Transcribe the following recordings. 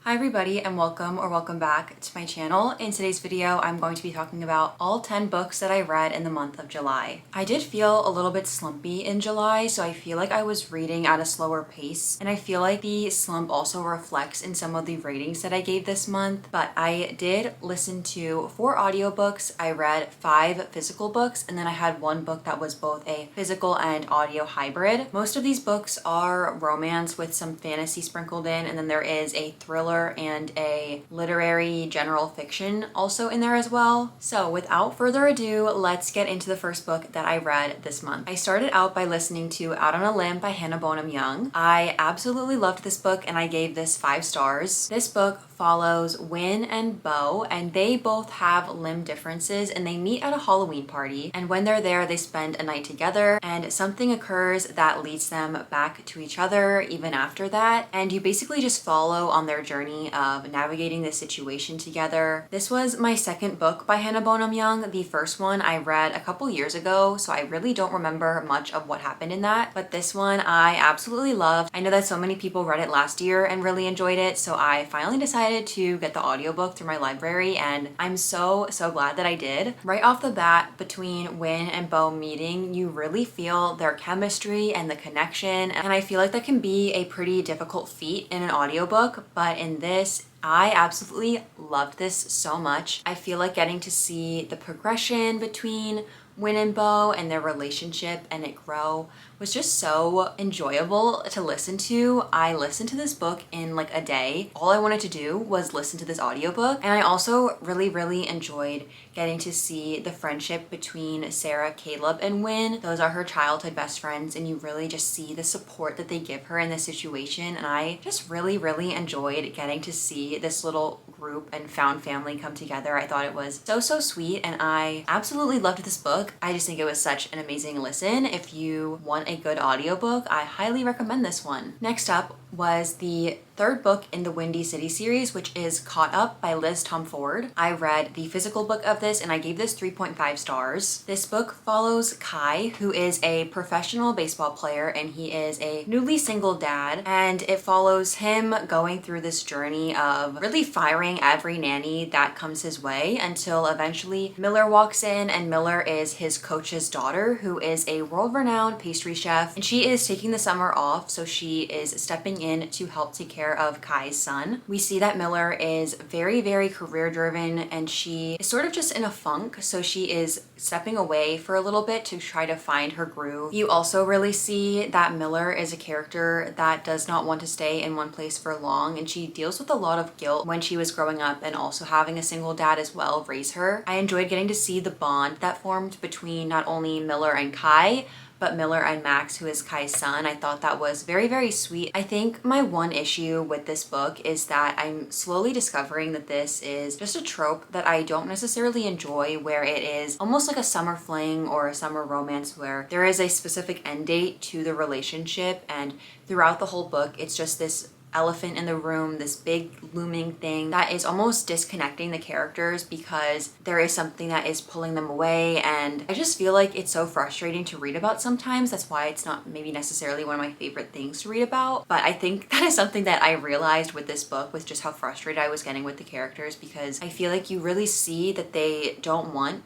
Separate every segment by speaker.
Speaker 1: Hi everybody and welcome or welcome back to my channel. In today's video, I'm going to be talking about all 10 books that I read in the month of July. I did feel a little bit slumpy in July, so I feel like I was reading at a slower pace, and I feel like the slump also reflects in some of the ratings that I gave this month, but I did listen to 4 audiobooks, I read 5 physical books, and then I had one book that was both a physical and audio hybrid. Most of these books are romance with some fantasy sprinkled in, and then there is a thriller and a literary general fiction also in there as well. So without further ado, let's get into the first book that I read this month. I started out by listening to Out on a Limb by Hannah Bonham Young. I absolutely loved this book and I gave this 5 stars. This book follows Win and Bo, and they both have limb differences and they meet at a Halloween party, and when they're there they spend a night together and something occurs that leads them back to each other even after that, and you basically just follow on their journey of navigating this situation together. This was my second book by Hannah Bonham Young. The first one I read a couple years ago, so I really don't remember much of what happened in that, but this one I absolutely loved. I know that so many people read it last year and really enjoyed it, so I finally decided to get the audiobook through my library, and I'm so glad that I did. Right off the bat, between Win and Bo meeting, you really feel their chemistry and the connection, and I feel like that can be a pretty difficult feat in an audiobook, but in this, I absolutely loved this so much. I feel like getting to see the progression between Win and Bo and their relationship and it grow was just so enjoyable to listen to. I listened to this book in like a day. All I wanted to do was listen to this audiobook, and I also really enjoyed getting to see the friendship between Sarah, Caleb, and Win. Those are her childhood best friends, and you really just see the support that they give her in this situation, and I just really enjoyed getting to see this little group and found family come together. I thought it was so sweet, and I absolutely loved this book. I just think it was such an amazing listen. If you want a good audiobook, I highly recommend this one. Next up was the third book in the Windy City series, which is Caught Up by Liz Tomforde. I read the physical book of this and I gave this 3.5 stars. This book follows Kai, who is a professional baseball player and he is a newly single dad, and it follows him going through this journey of really firing every nanny that comes his way until eventually Miller walks in, and Miller is his coach's daughter, who is a world-renowned pastry chef, and she is taking the summer off, so she is stepping in to help take care of Kai's son. We see that Miller is very career driven and she is sort of just in a funk, so she is stepping away for a little bit to try to find her groove. You also really see that Miller is a character that does not want to stay in one place for long, and she deals with a lot of guilt when she was growing up and also having a single dad as well raise her. I enjoyed getting to see the bond that formed between not only Miller and Kai, but Miller and Max, who is Kai's son. I thought that was very sweet. I think my one issue with this book is that I'm slowly discovering that this is just a trope that I don't necessarily enjoy, where it is almost like a summer fling or a summer romance where there is a specific end date to the relationship, and throughout the whole book it's just this elephant in the room, this big looming thing that is almost disconnecting the characters because there is something that is pulling them away, and I just feel like it's so frustrating to read about sometimes. That's why it's not maybe necessarily one of my favorite things to read about, but I think that is something that I realized with this book, with just how frustrated I was getting with the characters, because I feel like you really see that they don't want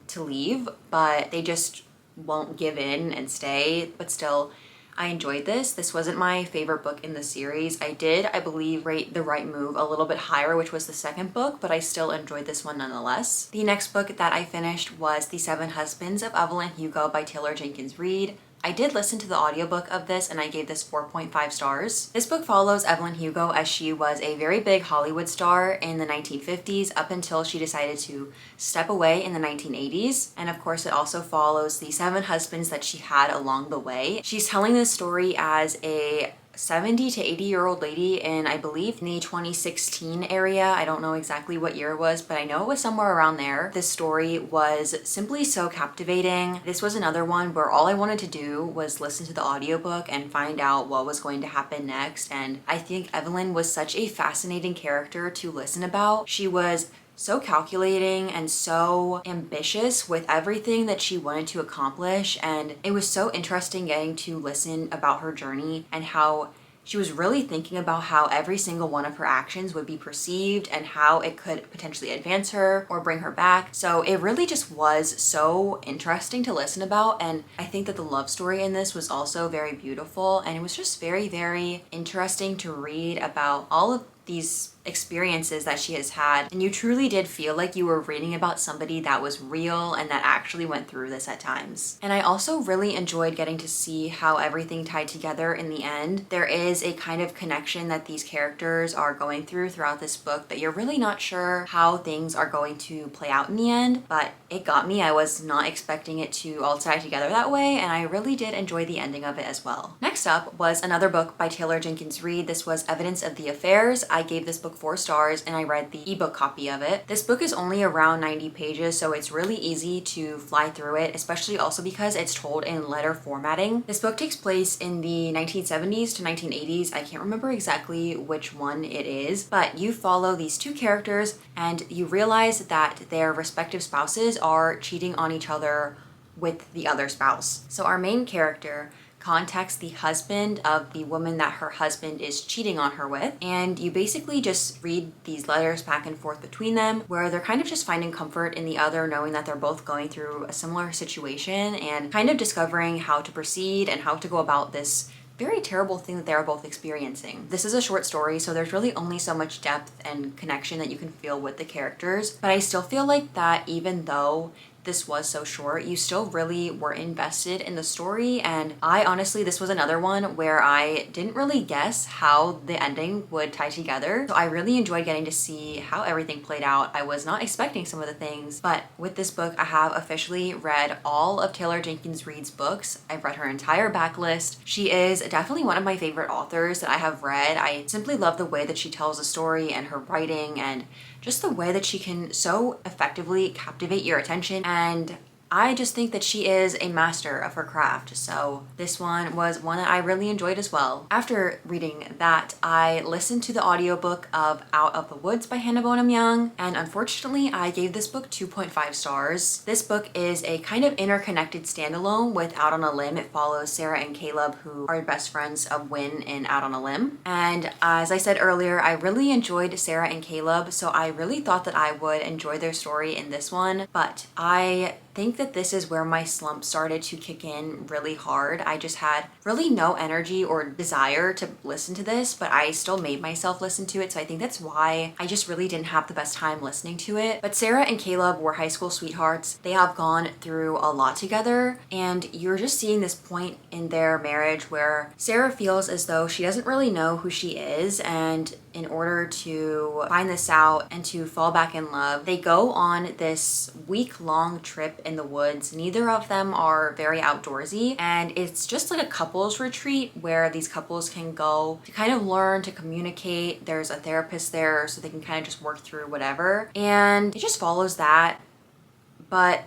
Speaker 1: to leave, but they just won't give in and stay. But still, I enjoyed this. This wasn't my favorite book in the series. I did, I believe, rate The Right Move a little bit higher, which was the second book, but I still enjoyed this one nonetheless. The next book that I finished was The Seven Husbands of Evelyn Hugo by Taylor Jenkins Reid. I did listen to the audiobook of this and I gave this 4.5 stars. This book follows Evelyn Hugo as she was a very big Hollywood star in the 1950s up until she decided to step away in the 1980s. And of course it also follows the 7 husbands that she had along the way. She's telling this story as a 70 to 80-year-old lady in, I believe, in the 2016 area. I don't know exactly what year it was, but I know it was somewhere around there. This story was simply so captivating. This was another one where all I wanted to do was listen to the audiobook and find out what was going to happen next, and I think Evelyn was such a fascinating character to listen about. She was so calculating and so ambitious with everything that she wanted to accomplish, and it was so interesting getting to listen about her journey and how She was really thinking about how every single one of her actions would be perceived and how it could potentially advance her or bring her back. So it really just was so interesting to listen about, and I think that the love story in this was also very beautiful, and it was just very, very interesting to read about all of these experiences that she has had, and you truly did feel like you were reading about somebody that was real and that actually went through this at times. And I also really enjoyed getting to see how everything tied together in the end. There is a kind of connection that these characters are going through throughout this book that you're really not sure how things are going to play out in the end, but it got me. I was not expecting it to all tie together that way, and I really did enjoy the ending of it as well. Next up was another book by Taylor Jenkins Reid. This was Evidence of the Affairs. I gave this book 4 stars and I read the ebook copy of it. This book is only around 90 pages, so it's really easy to fly through it, especially also because it's told in letter formatting. This book takes place in the 1970s to 1980s. I can't remember exactly which one it is, but you follow these 2 characters and you realize that their respective spouses are cheating on each other with the other spouse. So our main character contacts the husband of the woman that her husband is cheating on her with, and you basically just read these letters back and forth between them where they're kind of just finding comfort in the other, knowing that they're both going through a similar situation and kind of discovering how to proceed and how to go about this very terrible thing that they're both experiencing. This is a short story, so there's really only so much depth and connection that you can feel with the characters, but I still feel like that even though this was so short, you still really were invested in the story, and I honestly, this was another one where I didn't really guess how the ending would tie together. So I really enjoyed getting to see how everything played out. I was not expecting some of the things, but with this book, I have officially read all of Taylor Jenkins Reid's books. I've read her entire backlist. She is definitely one of my favorite authors that I have read. I simply love the way that she tells a story and her writing and just the way that she can so effectively captivate your attention, and I just think that she is a master of her craft. So this one was one that I really enjoyed as well. After reading that, I listened to the audiobook of Out of the Woods by Hannah Bonham Young, and unfortunately I gave this book 2.5 stars. This book is a kind of interconnected standalone with Out on a Limb. It follows Sarah and Caleb, who are best friends of Win in Out on a Limb. And as I said earlier, I really enjoyed Sarah and Caleb, so I really thought that I would enjoy their story in this one, but I think that this is where my slump started to kick in really hard. I just had really no energy or desire to listen to this, but I still made myself listen to it, so I think that's why I just really didn't have the best time listening to it. But Sarah and Caleb were high school sweethearts. They have gone through a lot together, and you're just seeing this point in their marriage where Sarah feels as though she doesn't really know who she is, and in order to find this out and to fall back in love, they go on this week-long trip in the woods. Neither of them are very outdoorsy, and it's just like a couples retreat where these couples can go to kind of learn to communicate. There's a therapist there so they can kind of just work through whatever, and it just follows that, but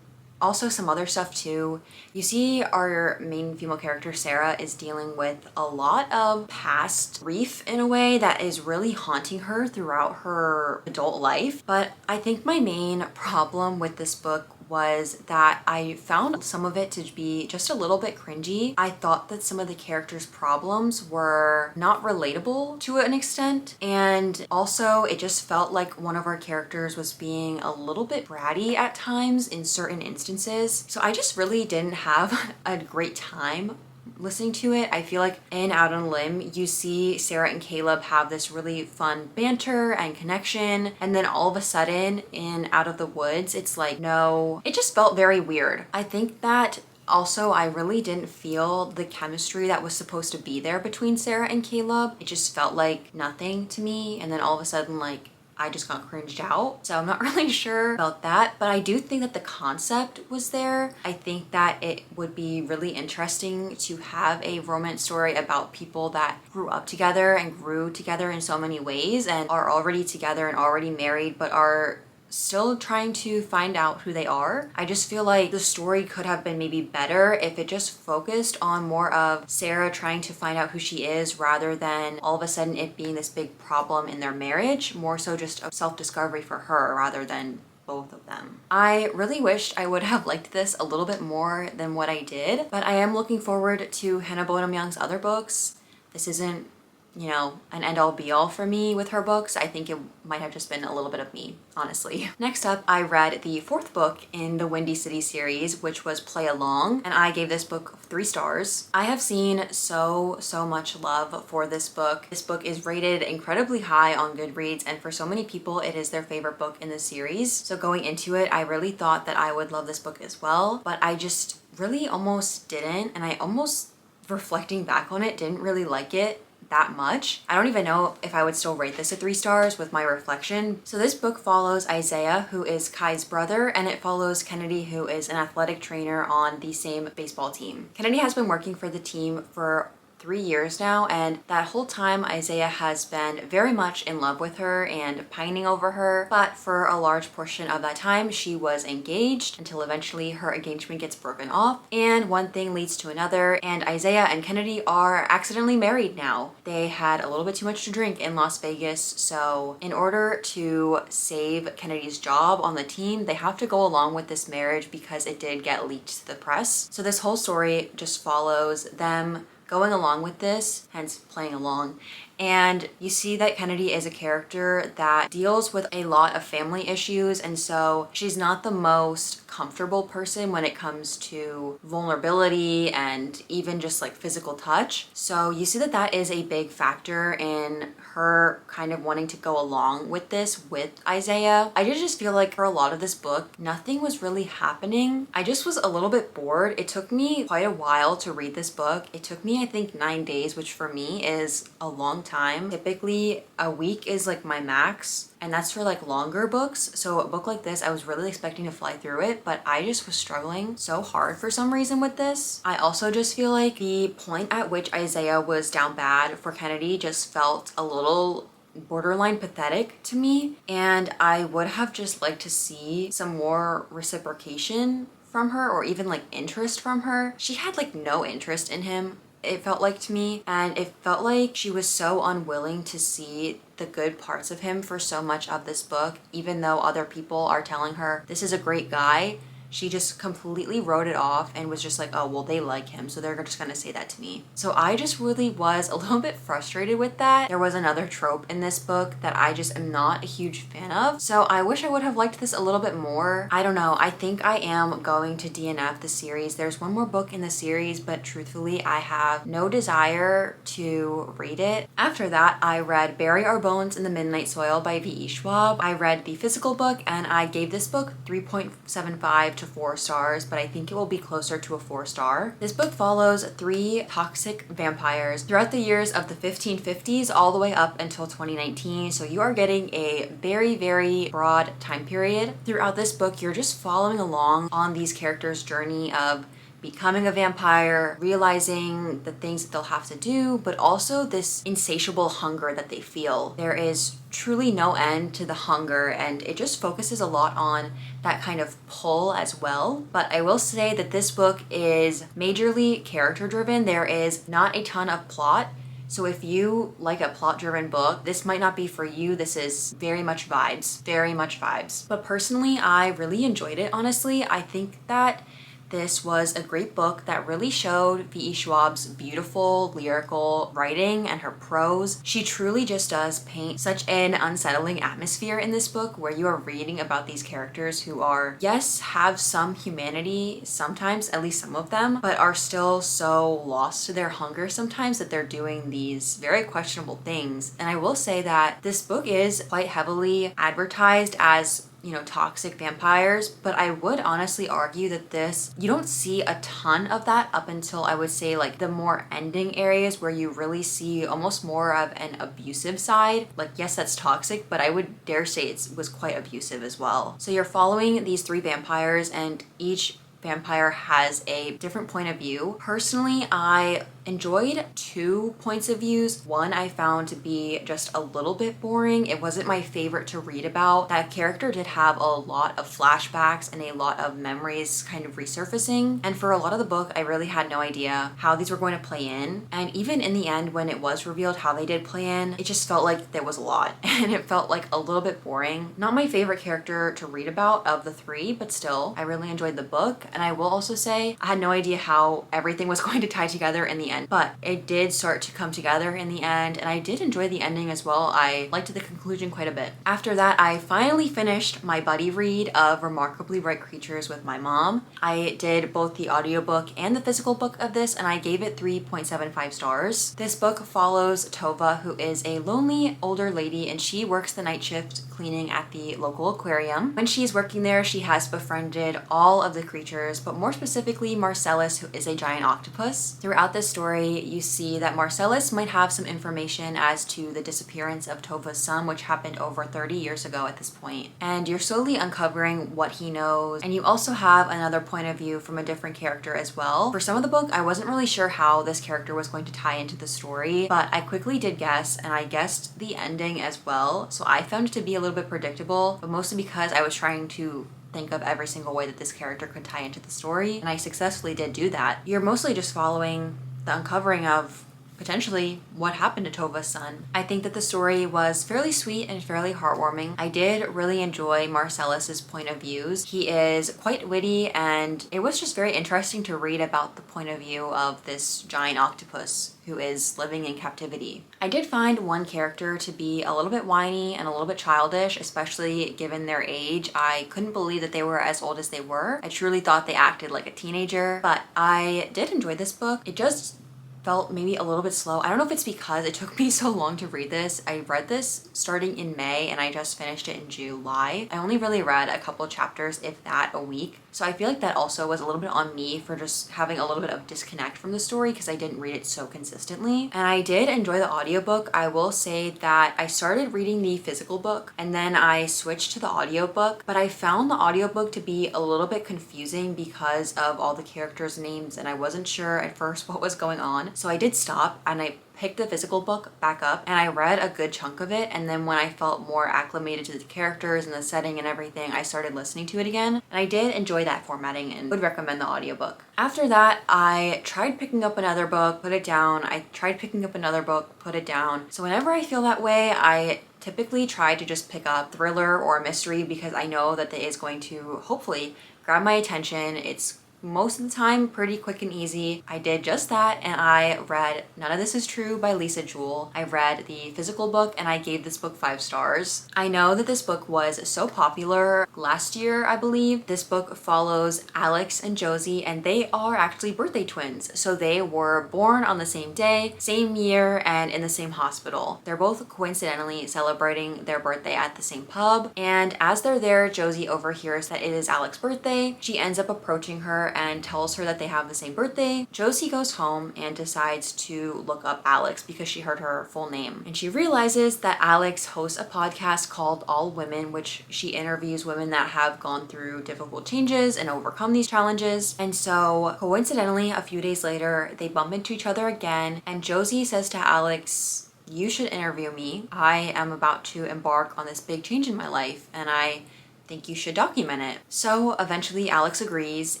Speaker 1: also some other stuff too. You see our main female character, Sarah, is dealing with a lot of past grief in a way that is really haunting her throughout her adult life. But I think my main problem with this book was that I found some of it to be just a little bit cringy. I thought that some of the characters' problems were not relatable to an extent, and also it just felt like one of our characters was being a little bit bratty at times in certain instances. So I just really didn't have a great time listening to it. I feel like in Out on a Limb, you see Sarah and Caleb have this really fun banter and connection, and then all of a sudden in Out of the Woods, it's like, no, it just felt very weird. I think that also, I really didn't feel the chemistry that was supposed to be there between Sarah and Caleb. It just felt like nothing to me, and then all of a sudden, like, I just got cringed out. So I'm not really sure about that, but I do think that the concept was there. I think that it would be really interesting to have a romance story about people that grew up together and grew together in so many ways and are already together and already married, but are still trying to find out who they are. I just feel like the story could have been maybe better if it just focused on more of Sarah trying to find out who she is rather than all of a sudden it being this big problem in their marriage, more so just a self-discovery for her rather than both of them. I really wished I would have liked this a little bit more than what I did, but I am looking forward to Hannah Bonham Young's other books. This isn't you know, an end all be all for me with her books. I think it might have just been a little bit of me, honestly. Next up, I read the fourth book in the Windy City series, which was Play Along, and I gave this book 3 stars. I have seen so much love for this book. This book is rated incredibly high on Goodreads, and for so many people, it is their favorite book in the series. So going into it, I really thought that I would love this book as well, but I just really almost didn't, and I almost, reflecting back on it, didn't really like it that much. I don't even know if I would still rate this at 3 stars with my reflection. So this book follows Isaiah, who is Kai's brother, and it follows Kennedy, who is an athletic trainer on the same baseball team. Kennedy has been working for the team for 3 years now, and that whole time Isaiah has been very much in love with her and pining over her, but for a large portion of that time she was engaged until eventually her engagement gets broken off, and one thing leads to another, and Isaiah and Kennedy are accidentally married now. They had a little bit too much to drink in Las Vegas, so in order to save Kennedy's job on the team, they have to go along with this marriage because it did get leaked to the press. So this whole story just follows them going along with this, hence playing along. And you see that Kennedy is a character that deals with a lot of family issues, and so she's not the most comfortable person when it comes to vulnerability and even just like physical touch. So you see that that is a big factor in her kind of wanting to go along with this with Isaiah. I did just feel like for a lot of this book, nothing was really happening. I just was a little bit bored. It took me quite a while to read this book. It took me, I think, 9 days, which for me is a long time. Typically, a week is like my max, and that's for like longer books. So a book like this, I was really expecting to fly through it, but I just was struggling so hard for some reason with this. I also just feel like the point at which Isaiah was down bad for Kennedy just felt a little borderline pathetic to me, and I would have just liked to see some more reciprocation from her, or even like interest from her. She had like no interest in him, it felt like to me, and it felt like she was so unwilling to see the good parts of him for so much of this book, even though other people are telling her this is a great guy. She just completely wrote it off and was just like, oh, well, they like him, so they're just gonna say that to me. So I just really was a little bit frustrated with that. There was another trope in this book that I just am not a huge fan of. So I wish I would have liked this a little bit more. I don't know. I think I am going to DNF the series. There's one more book in the series, but truthfully, I have no desire to read it. After that, I read Bury Our Bones in the Midnight Soil by V.E. Schwab. I read the physical book, and I gave this book 3.75 to 4 stars, but I think it will be closer to a 4-star. This book follows 3 toxic vampires throughout the years of the 1550s all the way up until 2019. So you are getting a very broad time period. Throughout this book, you're just following along on these characters' journey of becoming a vampire, realizing the things that they'll have to do, but also this insatiable hunger that they feel. There is truly no end to the hunger, and it just focuses a lot on that kind of pull as well. But I will say that this book is majorly character driven. There is not a ton of plot. So if you like a plot-driven book, this might not be for you. This is very much vibes. But personally, I really enjoyed it, honestly. I think that this was a great book that really showed V.E. Schwab's beautiful lyrical writing and her prose. She truly just does paint such an unsettling atmosphere in this book, where you are reading about these characters who are, yes, have some humanity sometimes, at least some of them, but are still so lost to their hunger sometimes that they're doing these very questionable things. And I will say that this book is quite heavily advertised as, you know, toxic vampires, but I would honestly argue that this, you don't see a ton of that up until, I would say, like the more ending areas where you really see almost more of an abusive side. Like, yes, that's toxic, but I would dare say it was quite abusive as well. So you're following these 3 vampires, and each vampire has a different point of view. Personally, I enjoyed 2 points of views. One I found to be just a little bit boring. It wasn't my favorite to read about. That character did have a lot of flashbacks and a lot of memories kind of resurfacing. And for a lot of the book, I really had no idea how these were going to play in. And even in the end, when it was revealed how they did play in, it just felt like there was a lot. And it felt like a little bit boring. Not my favorite character to read about of the 3, but still, I really enjoyed the book. And I will also say, I had no idea how everything was going to tie together in the end, but it did start to come together in the end, and I did enjoy the ending as well. I liked the conclusion quite a bit. After that, I finally finished my buddy read of Remarkably Bright Creatures with my mom. I did both the audiobook and the physical book of this, and I gave it 3.75 stars. This book follows Tova, who is a lonely older lady, and she works the night shift cleaning at the local aquarium. When she's working there, she has befriended all of the creatures, but more specifically Marcellus, who is a giant octopus. Throughout this story, you see that Marcellus might have some information as to the disappearance of Tova's son, which happened over 30 years ago at this point. And you're slowly uncovering what he knows, and you also have another point of view from a different character as well. For some of the book, I wasn't really sure how this character was going to tie into the story, but I quickly did guess, and I guessed the ending as well. So I found it to be a little bit predictable, but mostly because I was trying to think of every single way that this character could tie into the story, and I successfully did do that. You're mostly just following the uncovering of potentially what happened to Tova's son. I think that the story was fairly sweet and fairly heartwarming. I did really enjoy Marcellus's point of views. He is quite witty, and it was just very interesting to read about the point of view of this giant octopus who is living in captivity. I did find one character to be a little bit whiny and a little bit childish, especially given their age. I couldn't believe that they were as old as they were. I truly thought they acted like a teenager, but I did enjoy this book. It just felt maybe a little bit slow. I don't know if it's because it took me so long to read this. I read this starting in May and I just finished it in July. I only really read a couple chapters, if that, a week. So I feel like that also was a little bit on me for just having a little bit of disconnect from the story because I didn't read it so consistently. And I did enjoy the audiobook. I will say that I started reading the physical book and then I switched to the audiobook, but I found the audiobook to be a little bit confusing because of all the characters' names and I wasn't sure at first what was going on. So I did stop and I picked the physical book back up and I read a good chunk of it, and then when I felt more acclimated to the characters and the setting and everything, I started listening to it again, and I did enjoy that formatting and would recommend the audiobook. After that, I tried picking up another book, put it down. I tried picking up another book, put it down. So whenever I feel that way, I typically try to just pick up thriller or a mystery because I know that it is going to hopefully grab my attention. It's most of the time pretty quick and easy. I did just that, and I read None of This Is True by Lisa Jewell. I read the physical book and I gave this book 5 stars. I know that this book was so popular last year, I believe. This book follows Alex and Josie, and they are actually birthday twins. So they were born on the same day, same year, and in the same hospital. They're both coincidentally celebrating their birthday at the same pub, and as they're there, Josie overhears that it is Alex's birthday. She ends up approaching her and tells her that they have the same birthday. Josie goes home and decides to look up Alex because she heard her full name. And she realizes that Alex hosts a podcast called All Women, which she interviews women that have gone through difficult changes and overcome these challenges. And so coincidentally, a few days later, they bump into each other again, and Josie says to Alex, "You should interview me. I am about to embark on this big change in my life, and I think you should document it." So eventually Alex agrees,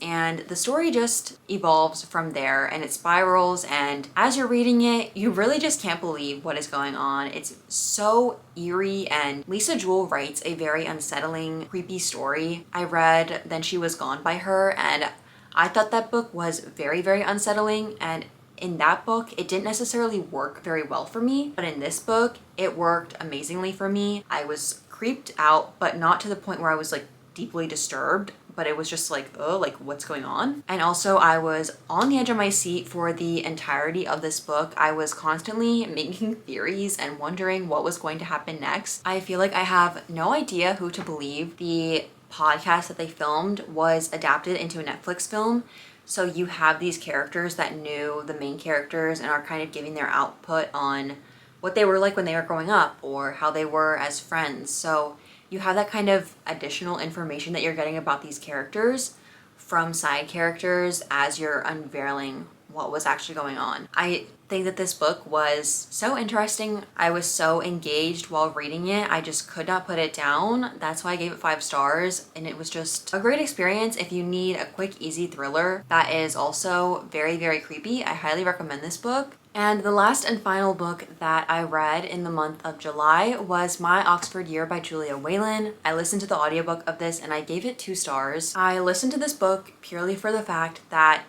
Speaker 1: and the story just evolves from there, and it spirals, and as you're reading it, you really just can't believe what is going on. It's so eerie, and Lisa Jewell writes a very unsettling, creepy story. I read Then She Was Gone by her, and I thought that book was very, very unsettling, and in that book, it didn't necessarily work very well for me, but in this book, it worked amazingly for me. I was creeped out, but not to the point where I was like deeply disturbed, but it was just like, oh, like what's going on? And also I was on the edge of my seat for the entirety of this book. I was constantly making theories and wondering what was going to happen next. I feel like I have no idea who to believe. The podcast that they filmed was adapted into a Netflix film. So you have these characters that knew the main characters and are kind of giving their output on what they were like when they were growing up or how they were as friends. So you have that kind of additional information that you're getting about these characters from side characters as you're unveiling what was actually going on. I think that this book was so interesting. I was so engaged while reading it. I just could not put it down. That's why I gave it 5 stars, and it was just a great experience. If you need a quick, easy thriller that is also very, very creepy, I highly recommend this book. And the last and final book that I read in the month of July was My Oxford Year by Julia Whelan. I listened to the audiobook of this and I gave it 2 stars. I listened to this book purely for the fact that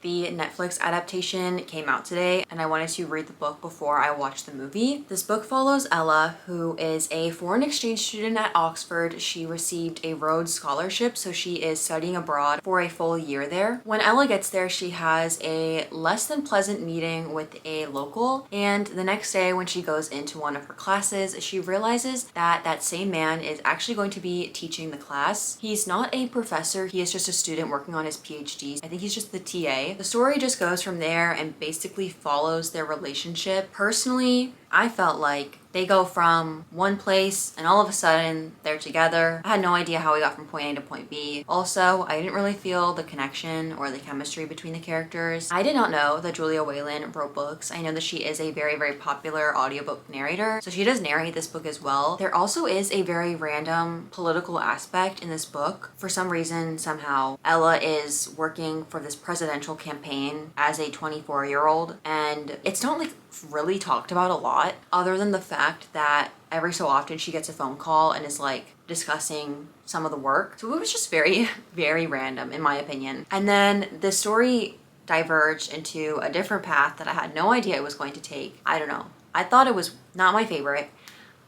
Speaker 1: The Netflix adaptation came out today and I wanted to read the book before I watched the movie. This book follows Ella, who is a foreign exchange student at Oxford. She received a Rhodes Scholarship, so she is studying abroad for a full year there. When Ella gets there, she has a less than pleasant meeting with a local, and the next day when she goes into one of her classes, she realizes that that same man is actually going to be teaching the class. He's not a professor, he is just a student working on his PhD. I think he's just the TA. The story just goes from there and basically follows their relationship. Personally, I felt like they go from one place and all of a sudden they're together. I had no idea how we got from point A to point B. Also, I didn't really feel the connection or the chemistry between the characters. I did not know that Julia Whelan wrote books. I know that she is a very, very popular audiobook narrator, so she does narrate this book as well. There also is a very random political aspect in this book. For some reason, somehow, Ella is working for this presidential campaign as a 24-year-old, and it's not like really talked about a lot other than the fact that every so often she gets a phone call and is like discussing some of the work. So it was just very, very random in my opinion. And then the story diverged into a different path that I had no idea it was going to take. I don't know. I thought it was not my favorite.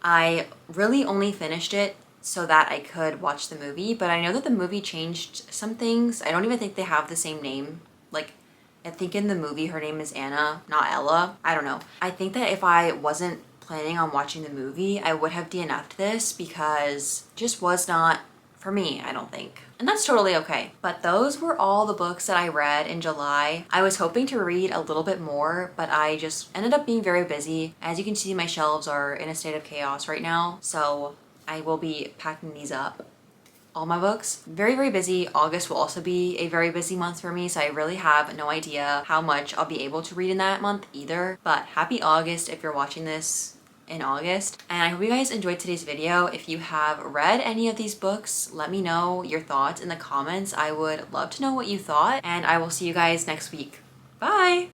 Speaker 1: I really only finished it so that I could watch the movie, but I know that the movie changed some things. I don't even think they have the same name. Like, I think in the movie her name is Anna, not Ella. I don't know. I think that if I wasn't planning on watching the movie, I would have DNF'd this because it just was not for me, I don't think. And that's totally okay. But those were all the books that I read in July. I was hoping to read a little bit more, but I just ended up being very busy. As you can see, my shelves are in a state of chaos right now, so I will be packing these up. All my books. Very, very busy. August will also be a very busy month for me, so I really have no idea how much I'll be able to read in that month either. But happy August if you're watching this in August. And I hope you guys enjoyed today's video. If you have read any of these books, let me know your thoughts in the comments. I would love to know what you thought, and I will see you guys next week. Bye!